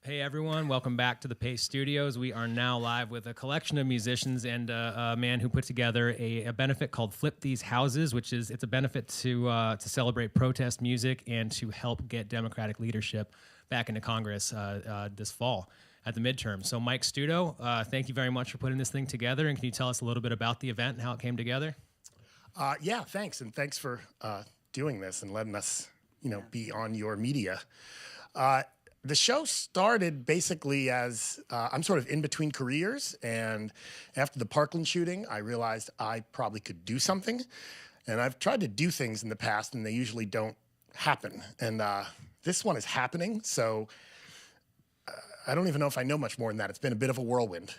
Hey everyone, welcome back to the Pace Studios. We are now live with a collection of musicians and a man who put together a benefit called Flip These Houses, which is it's a benefit to celebrate protest music and to help get Democratic leadership back into Congress this fall at the midterm. So Mike Studo, thank you very much for putting this thing together, and can you tell us a little bit about the event and how it came together? Yeah, thanks, and thanks for doing this and letting us, be on your media. The show started basically as I'm sort of in between careers, and after the Parkland shooting, I realized I probably could do something. And I've tried to do things in the past, and they usually don't happen. And this one is happening, so I don't even know if I know much more than that. It's been a bit of a whirlwind.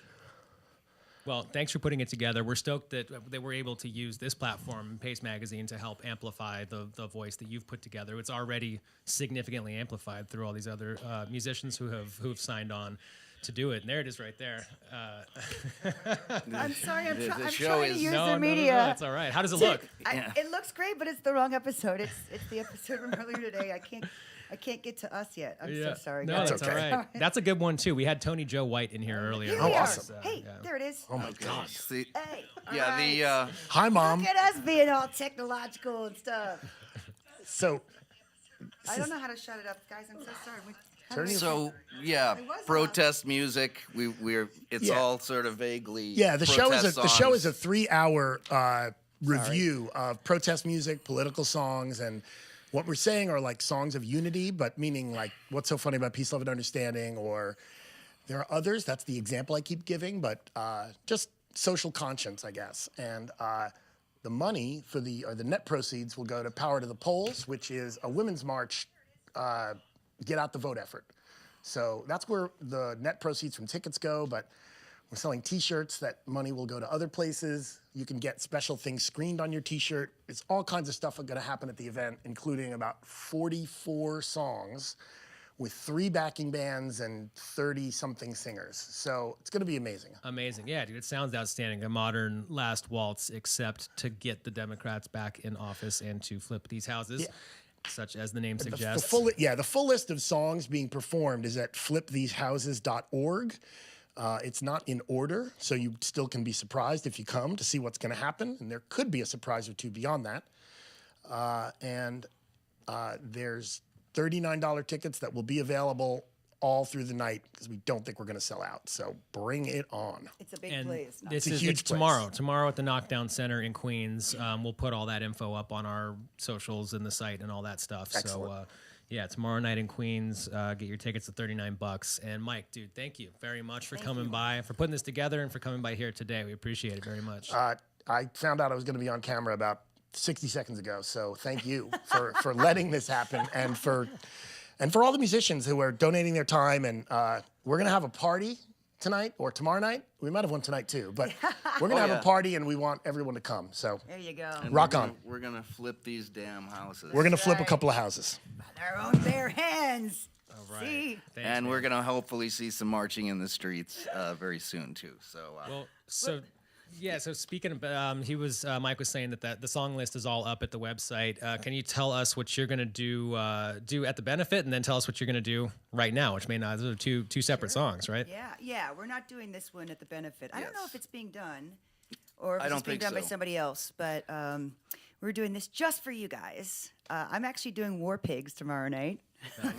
Well, thanks for putting it together. We're stoked that we're able to use this platform, Pace Magazine, to help amplify the voice that you've put together. It's already significantly amplified through all these other musicians who've signed on to do it. And there it is right there. I'm sorry, I'm trying to use no, the media. No, that's all right. How does it look? It looks great, but it's the wrong episode. It's the episode from earlier today. I can't get to us yet. I'm so sorry, No, guys. that's all right. That's a good one, too. We had Tony Joe White in here earlier. Here we are. awesome. Hey, there it is. Oh, my gosh. See, Hey, yeah, all right. Hi, Mom. Look at us being all technological and stuff. So, I don't know how to shut it up, guys. I'm so sorry. protest music. It's Yeah. all sort of vaguely. yeah, the show is a 3-hour review Sorry. of protest music, political songs, and what we're saying are like songs of unity, but meaning like what's so funny about peace, love, and understanding, or there are others. That's the example I keep giving, but just social conscience, I guess. And the money for the net proceeds will go to Power to the Polls, which is a women's march, get out the vote effort. So that's where the net proceeds from tickets go, but we're selling T-shirts. That money will go to other places. You can get special things screened on your T-shirt. It's all kinds of stuff going to happen at the event, including about 44 songs with 3 backing bands and 30-something singers. So it's going to be amazing. Amazing. Yeah, dude, it sounds outstanding. A modern last waltz, except to get the Democrats back in office and to flip these houses. Yeah. Such as the name suggests. The full list of songs being performed is at flipthesehouses.org. It's not in order, so you still can be surprised if you come to see what's going to happen, and there could be a surprise or two beyond that. There's $39 tickets that will be available all through the night because we don't think we're going to sell out. So bring it on. It's a big And place. this It's a is huge place. tomorrow at the Knockdown Center in Queens. We'll put all that info up on our socials and the site and all that stuff. Excellent. So tomorrow night in Queens, get your tickets at $39. And Mike, dude, thank you very much for coming by, for putting this together, and for coming by here today. We appreciate it very much. I found out I was going to be on camera about 60 seconds ago, so thank you for letting this happen, and for all the musicians who are donating their time. And we're going to have a party tonight or tomorrow night. We might have one tonight too, but we're going to have a party, and we want everyone to come. So There you go. And rock on. We're gonna flip these damn houses. We're going to flip a right. couple of houses. By their own bare hands. all right. See? Thanks, and man. we're gonna hopefully see some marching in the streets very soon too. So. So speaking of, Mike was saying that the song list is all up at the website. Can you tell us what you're going to do at the benefit, and then tell us what you're going to do right now, which may not, those are two separate songs, right? Yeah. We're not doing this one at the benefit. I don't know Yes. if it's being done or if I it's don't being think done by so. somebody else, but we're doing this just for you guys. I'm actually doing War Pigs tomorrow night. Oh,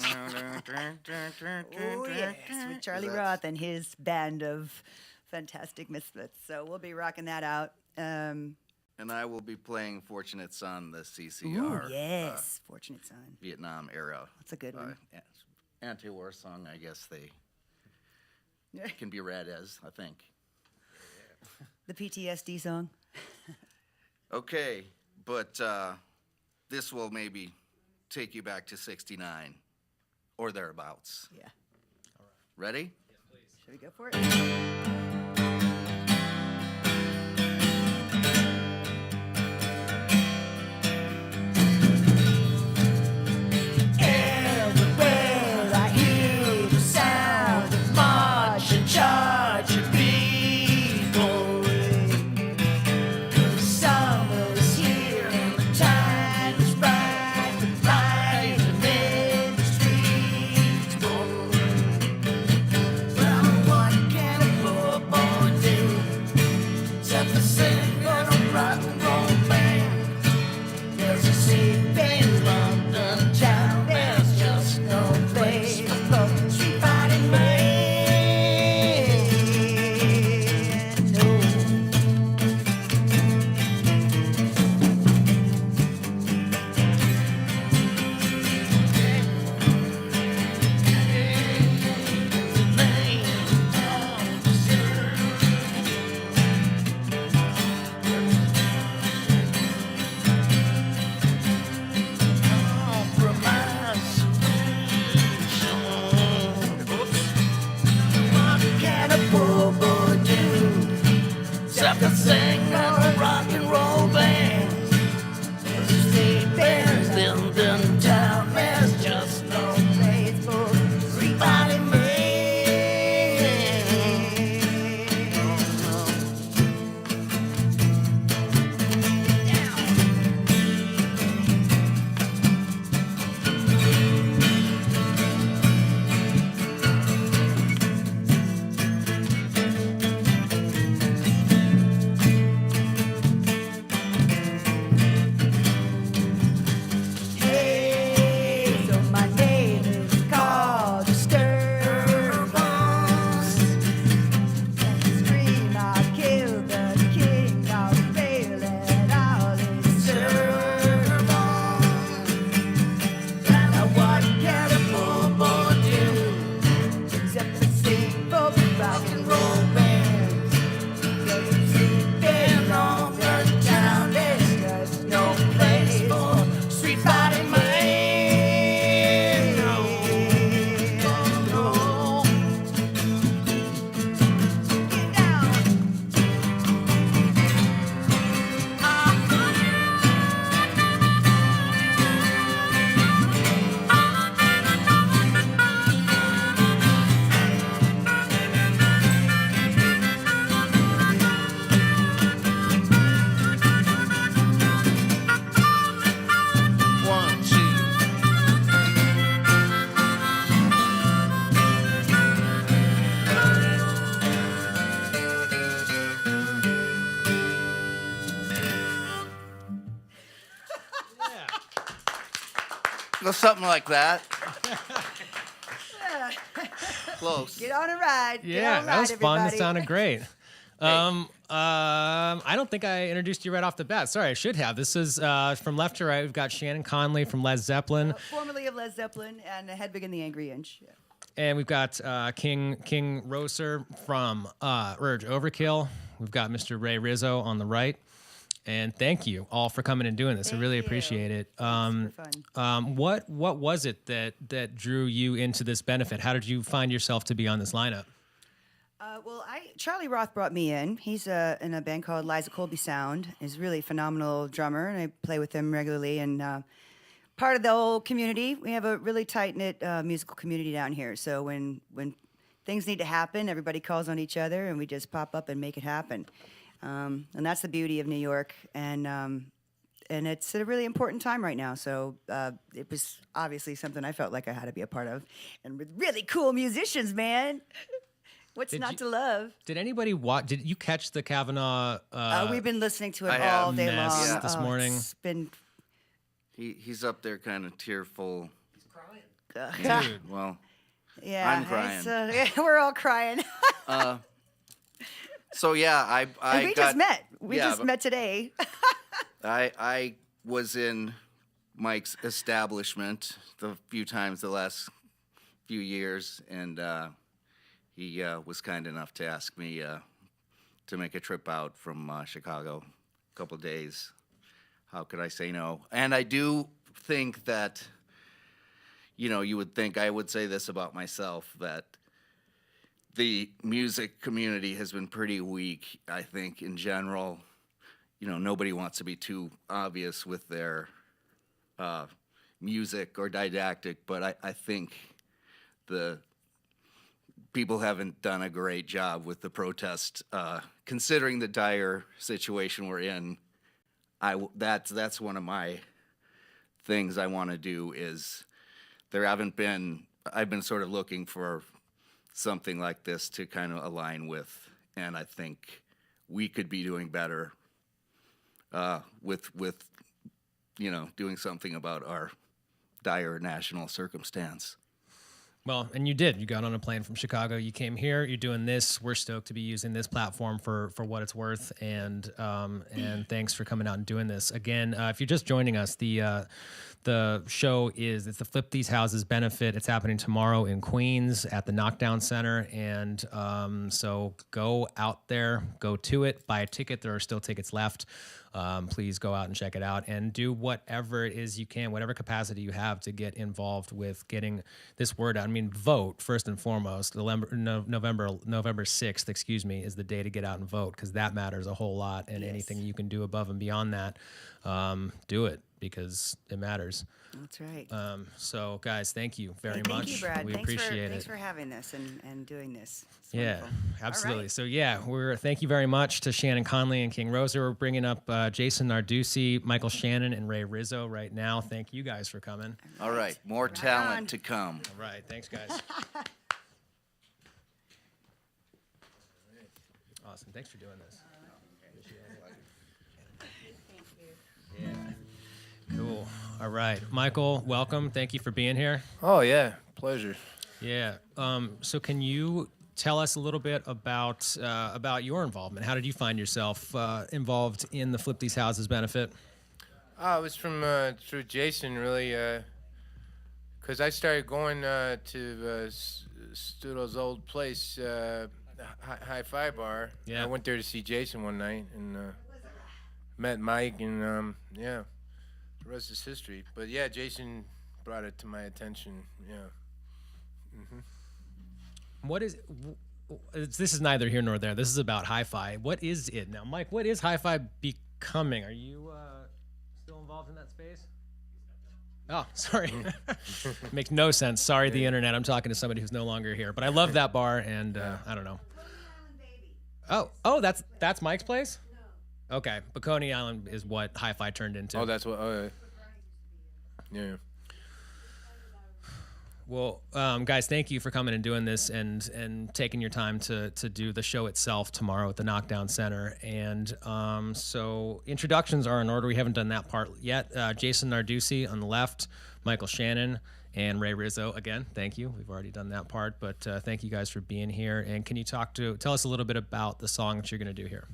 yes, with Charlie Roth and his band of fantastic misfits. So we'll be rocking that out. And I will be playing Fortunate Son, the Ooh, CCR yes, Fortunate Son. Vietnam era. That's a good one. Anti-war song, I guess they can be read as, I think. The PTSD song. Okay, but this will maybe take you back to 69 or thereabouts. Yeah. Ready? Should we go for it? Everywhere I hear the sound of march and charge of people. 'Cause summer's here and the time is right, the light and in the streets. could sing in a rock and roll band. State bands built in town, there's just no place for everybody man. Hey, so my name is called Disturbance. And scream, I killed the king of failing all disturbance. And what can a poor boy do except to sing for rock and roll bands? Because sleeping on the town, there's just no place for street fighting man. No, no. Get down. One, two. Well, something like that. Close. Get on a ride. Get Yeah, on a that ride, was fun. That everybody. sounded great. I don't think I introduced you right off the bat. Sorry, I should have. This is from left to right. We've got Shannon Conley from Led Zeppelin, Formerly of Led Zeppelin and Hedwig and the Angry Inch. Yeah. and we've got King Roeser from Overkill. We've got Mr. Ray Rizzo on the right. And thank you all for coming and doing this. I really Thank you. appreciate it. Super fun. What was it that drew you into this benefit? How did you find yourself to be on this lineup? Well, Charlie Roth brought me in. He's in a band called Liza Colby Sound. He's a really phenomenal drummer, and I play with him regularly. And part of the whole community, we have a really tight-knit musical community down here. So when things need to happen, everybody calls on each other, and we just pop up and make it happen. And that's the beauty of New York. And it's a really important time right now. So it was obviously something I felt like I had to be a part of. And with really cool musicians, man. What's Did not you- to love? Did anybody watch? Did you catch the Kavanaugh? We've been listening to it I have. all day Mess long. this morning. It's been He's up there kind of tearful. Dude. Well, yeah. I'm crying. We're all crying. so yeah, I And we got, just met. We yeah, just but- met today. I was in Mike's establishment the few times the last few years, and he was kind enough to ask me to make a trip out from Chicago, a couple of days. How could I say no? And I do think that, you would think I would say this about myself, that the music community has been pretty weak, I think, in general. Nobody wants to be too obvious with their music or didactic, but I think the people haven't done a great job with the protest, considering the dire situation we're in. That's one of my things I want to do. Is I've been sort of looking for something like this to kind of align with, and I think we could be doing better with doing something about our dire national circumstance. Well, and you did. You got on a plane from Chicago. You came here. You're doing this. We're stoked to be using this platform for what it's worth. And thanks for coming out and doing this. Again, if you're just joining us, the show it's the Flip These Houses benefit. It's happening tomorrow in Queens at the Knockdown Center. And so go out there, go to it, buy a ticket. There are still tickets left. please go out and check it out and do whatever it is you can, whatever capacity you have to get involved with getting this word out. I mean, vote first and foremost. November 6th, excuse me, is the day to get out and vote, because that matters a whole lot. And anything you can do above and beyond that, do it, because it matters. That's right. So, guys, thank you very much. Thank you, Brad. We Thanks appreciate it. Thanks for having this and doing this. It's Yeah, wonderful. absolutely. All right. So thank you very much to Shannon Conley and King Roeser. We're bringing up Jason Narducy, Michael Shannon, and Ray Rizzo right now. Thank you guys for coming. All right, more Right talent on. to come. All right, thanks guys. Awesome. Thanks for doing this. Yeah. Cool. All right, Michael, welcome. Thank you for being here. Oh, yeah. Pleasure. Yeah. So can you tell us a little bit about your involvement? How did you find yourself involved in the Flip These Houses benefit? It was through Jason, really, because I started going to Studo's old place, Hi-Fi Bar. Yeah. I went there to see Jason one night and met Mike, and yeah, the rest is history. But yeah, Jason brought it to my attention. Yeah. What is? This is neither here nor there. This is about hi-fi. What is it now, Mike? What is hi-fi becoming? Are you still involved in that space? Oh, sorry. Makes no sense. Sorry, the internet. I'm talking to somebody who's no longer here. But I love that bar, and I don't know. Oh, that's Mike's place? No. Okay, but Coney Island is what hi-fi turned into. Oh, that's what. Oh, yeah. Well, guys, thank you for coming and doing this and taking your time to do the show itself tomorrow at the Knockdown Center. And so introductions are in order. We haven't done that part yet. Jason Narducy on the left, Michael Shannon, and Ray Rizzo. Again, thank you. We've already done that part, but thank you guys for being here. And can you tell us a little bit about the song that you're going to do here?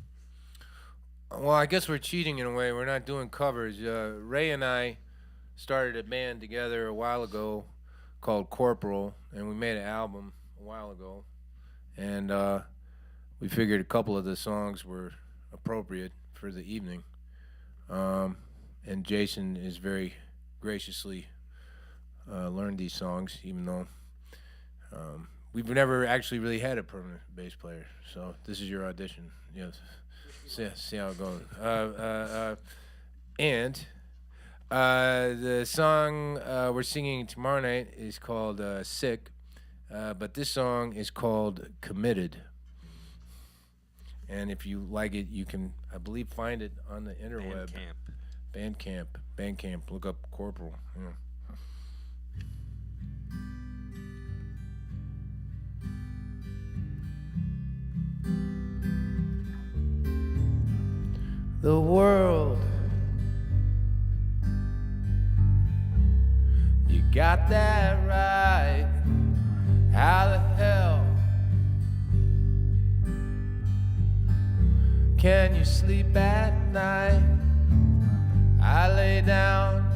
Well, I guess we're cheating in a way. We're not doing covers. Ray and I started a band together a while ago called Corporal, and we made an album a while ago, and we figured a couple of the songs were appropriate for the evening, and Jason is very graciously learned these songs, even though we've never actually really had a permanent bass player. So this is your audition. Yes, see how it goes. And the song we're singing tomorrow night is called Sick, but this song is called Committed. And if you like it, you can, I believe, find it on the interweb. Bandcamp. Look up Corporal. Yeah. The world, you got that right. How the hell can you sleep at night? I lay down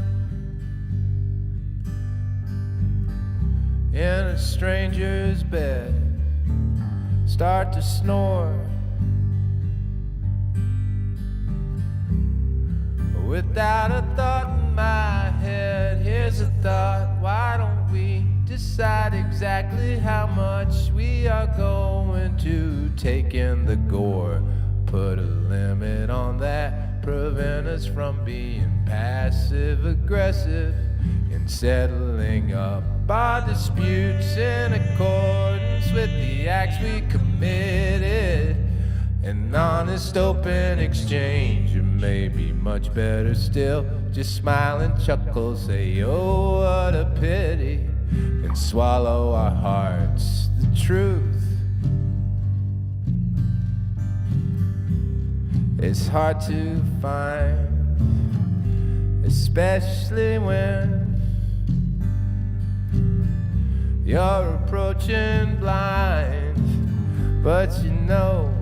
in a stranger's bed, start to snore without a thought in my head. Here's a thought: why don't we decide exactly how much we are going to take in the gore? Put a limit on that, prevent us from being passive aggressive and settling up our disputes in accordance with the acts we committed. An honest open exchange, or maybe much better still, just smile and chuckle, say, oh, what a pity, and swallow our hearts the truth. It's hard to find, especially when you're approaching blind, but you know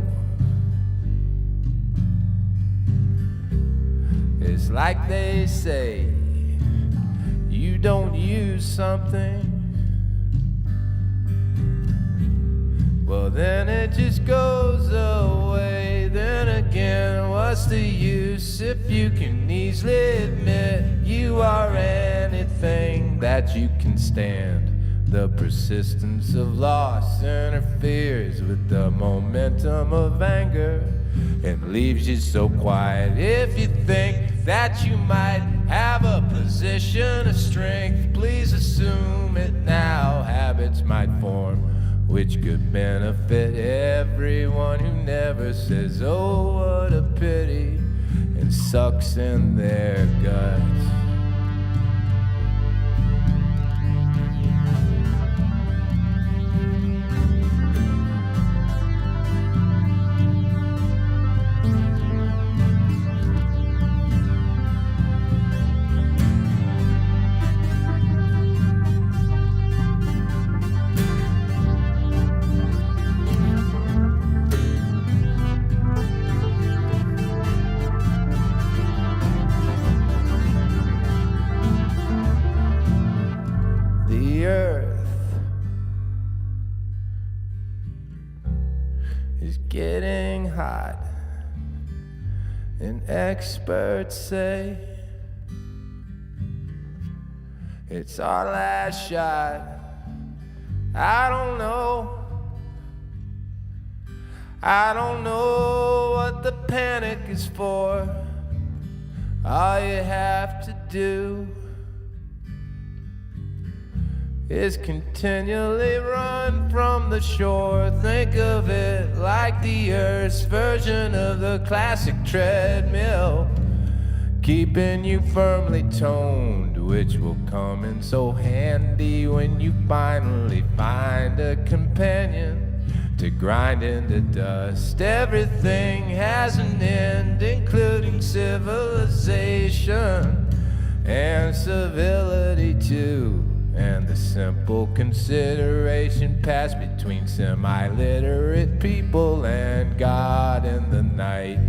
it's like they say, you don't use something, well then it just goes away. Then again, what's what's the use if you can easily admit you are anything that you can stand? The persistence of loss interferes with the momentum of anger and leaves you so quiet. If you think that you might have a position of strength, please assume it now. Habits might form which could benefit everyone who never says, oh, what a pity, and sucks in their guts. The earth is getting hot, and experts say it's our last shot. I don't know what the panic is for. All you have to do is continually run from the shore. Think of it like the Earth's version of the classic treadmill, keeping you firmly toned, which will come in so handy when you finally find a companion to grind into dust. Everything has an end, including civilization and civility too. And the simple consideration passed between semi-literate people and God in the night.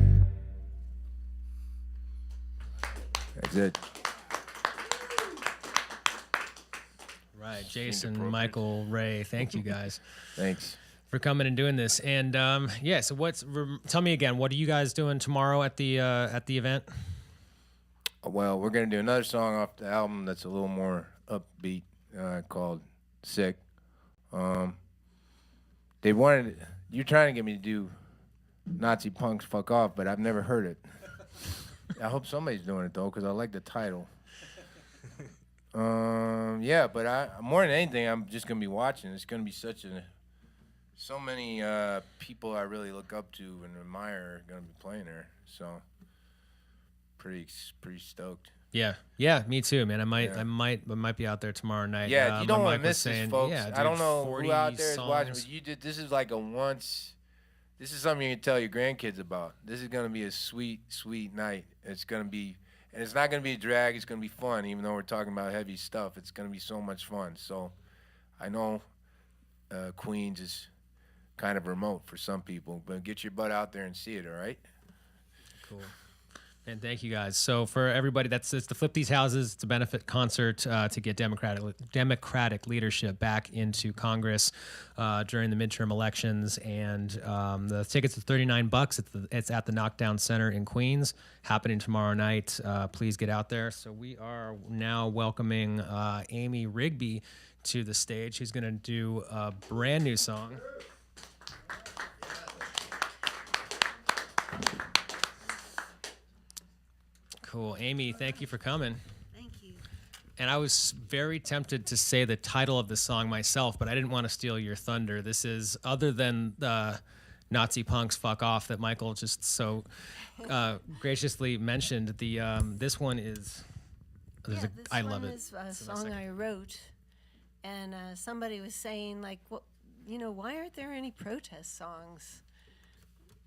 That's it. Right, Jason, Michael, Ray, thank you guys Thanks. for coming and doing this. And yeah, so tell me again, what are you guys doing tomorrow at the event? Well, we're gonna do another song off the album that's a little more upbeat, called "Sick." They wanted you're trying to get me to do "Nazi Punks Fuck Off," but I've never heard it. I hope somebody's doing it though, because I like the title. Yeah, but more than anything, I'm just gonna be watching. It's gonna be so many people I really look up to and admire are gonna be playing there. So pretty stoked. Yeah, me too, man. I might be out there tomorrow night. Yeah, you don't want Mike to was miss this, saying, folks. yeah, I don't dude, know 40 who out there is watching, songs. but you did. This is like this is something you can tell your grandkids about. This is gonna be a sweet, sweet night. It's gonna be, and it's not gonna be a drag. It's gonna be fun, even though we're talking about heavy stuff. It's gonna be so much fun. So, I know Queens is kind of remote for some people, but get your butt out there and see it. All right. Cool. And thank you guys. So for everybody, it's to Flip These Houses. It's a benefit concert to get Democratic leadership back into Congress during the midterm elections. And the tickets are $39. It's at the Knockdown Center in Queens, happening tomorrow night. Please get out there. So we are now welcoming Amy Rigby to the stage, who's going to do a brand new song. Cool. Amy, thank you for coming. Thank you. And I was very tempted to say the title of the song myself, but I didn't want to steal your thunder. This is, other than Nazi Punks Fuck Off that Michael just so graciously mentioned, this one is, I love it. This one is a song I wrote, and somebody was saying, like, well, why aren't there any protest songs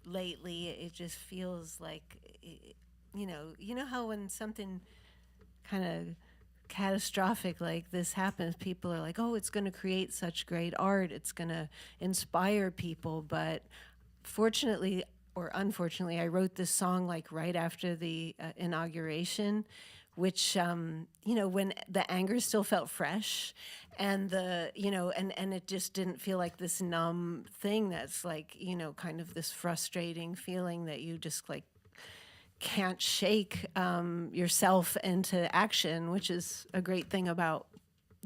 lately? It just feels like... You know how when something kind of catastrophic like this happens, people are like, oh, it's going to create such great art. It's going to inspire people. But fortunately or unfortunately, I wrote this song like right after the inauguration, which, when the anger still felt fresh and and it just didn't feel like this numb thing that's like, kind of this frustrating feeling that you just like, can't shake yourself into action, which is a great thing about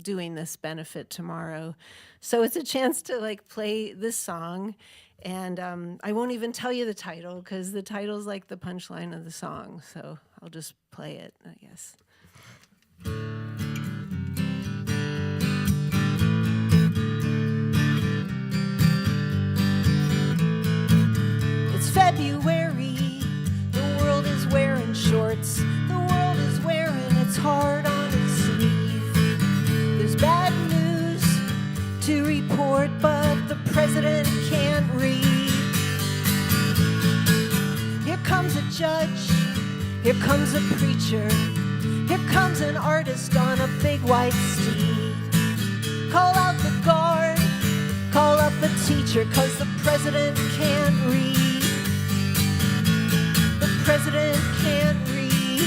doing this benefit tomorrow. So it's a chance to like play this song, and I won't even tell you the title because the title's like the punchline of the song. So I'll just play it, I guess. It's February, the world is wearing shorts, the world is wearing its heart on its sleeve. There's bad news to report, but the president can't read. Here comes a judge, here comes a preacher, here comes an artist on a big white steed. Call out the guard, call up the teacher, 'cause the president can't read. The president can't read.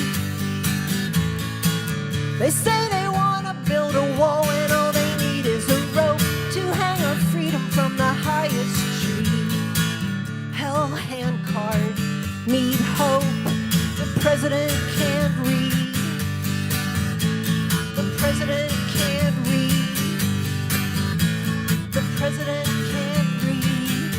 They say they want to build a wall and all they need is a rope to hang our freedom from the highest tree. Hell handcart, need hope. The president can't read. The president can't read. The president can't read.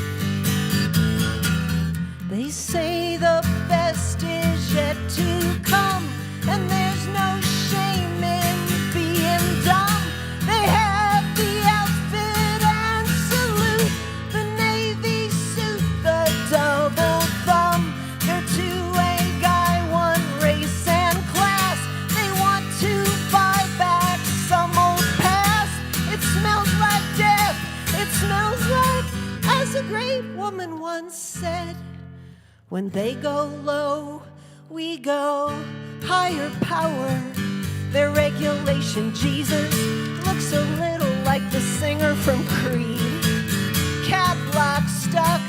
They say the best is yet to come, and there's no shame in being dumb. They have the outfit and salute, the navy suit, the double thumb. They're two-way guy, one race and class. They want to buy back some old past. It smells like death, it smells like, as a great woman once said, when they go low, we go higher power. Their regulation Jesus looks a little like the singer from Creed. Cap lock stuck,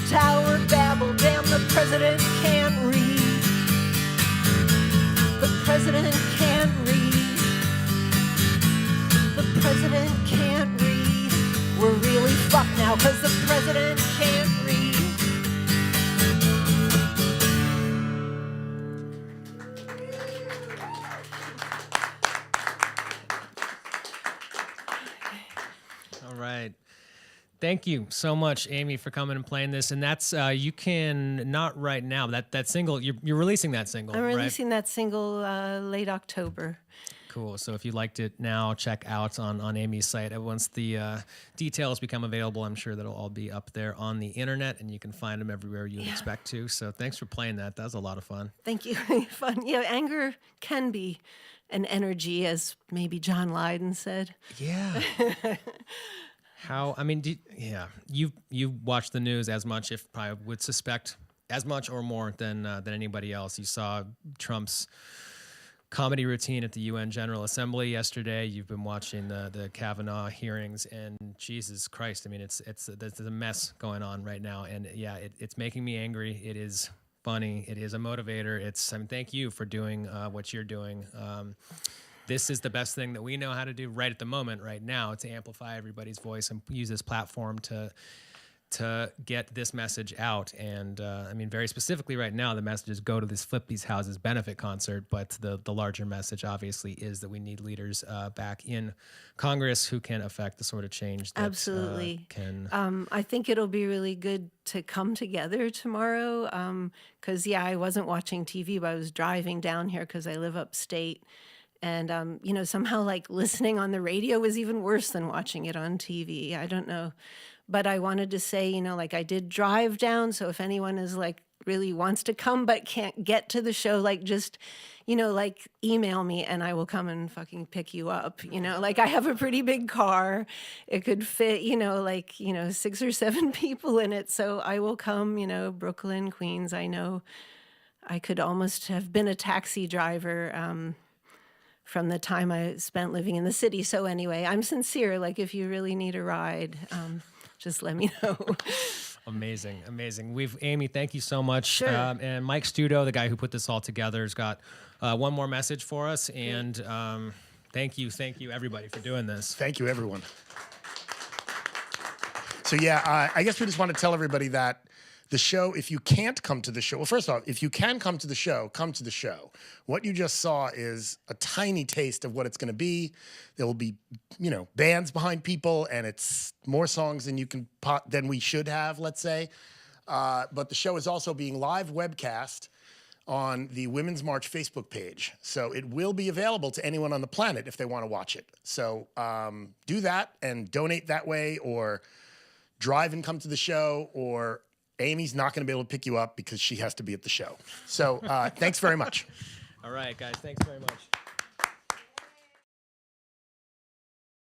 tower babble, damn the president can't read. The president can't read. The president can't read. We're really fucked now 'cause the president can't read. All right. Thank you so much, Amy, for coming and playing this. And that's you can not right now. That single you're releasing that single. I'm right? releasing that single late October. Cool. So if you liked it now, check out on Amy's site. And once the details become available, I'm sure that'll all be up there on the internet, and you can find them everywhere you would expect to. So thanks for playing that. That was a lot of fun. Thank you. Fun. Yeah, anger can be an energy, as maybe John Lydon said. Yeah. How? I mean, you watched the news as much, if I would suspect, as much or more than anybody else. You saw Trump's comedy routine at the UN General Assembly yesterday. You've been watching the Kavanaugh hearings, and Jesus Christ, I mean, there's a mess going on right now, and yeah, it's making me angry. It is funny. It is a motivator. Thank you for doing what you're doing. This is the best thing that we know how to do right at the moment, right now, to amplify everybody's voice and use this platform to get this message out. And I mean, very specifically right now, the message is go to this Flip These Houses benefit concert. But the larger message, obviously, is that we need leaders back in Congress who can affect the sort of change that Absolutely. can. I think it'll be really good to come together tomorrow. Because, I wasn't watching TV, but I was driving down here because I live upstate. And, somehow like listening on the radio was even worse than watching it on TV. I don't know. But I wanted to say, like I did drive down. So if anyone is like really wants to come but can't get to the show, like just, like email me and I will come and fucking pick you up. Like I have a pretty big car. It could fit, 6 or 7 people in it. So I will come, Brooklyn, Queens. I know I could almost have been a taxi driver from the time I spent living in the city. So anyway, I'm sincere. Like if you really need a ride, just let me know. Amazing. Amy, thank you so much. Sure. And Mike Studo, the guy who put this all together, has got one more message for us. And thank you, everybody, for doing this. Thank you, everyone. So yeah, I guess we just want to tell everybody that The show, if you can't come to the show, well, first off, if you can come to the show, come to the show. What you just saw is a tiny taste of what it's going to be. There will be, bands behind people, and it's more songs than we should have, let's say. But the show is also being live webcast on the Women's March Facebook page. So it will be available to anyone on the planet if they want to watch it. So do that and donate that way, or drive and come to the show, or Amy's not going to be able to pick you up because she has to be at the show. So thanks very much. All right, guys. Thanks very much.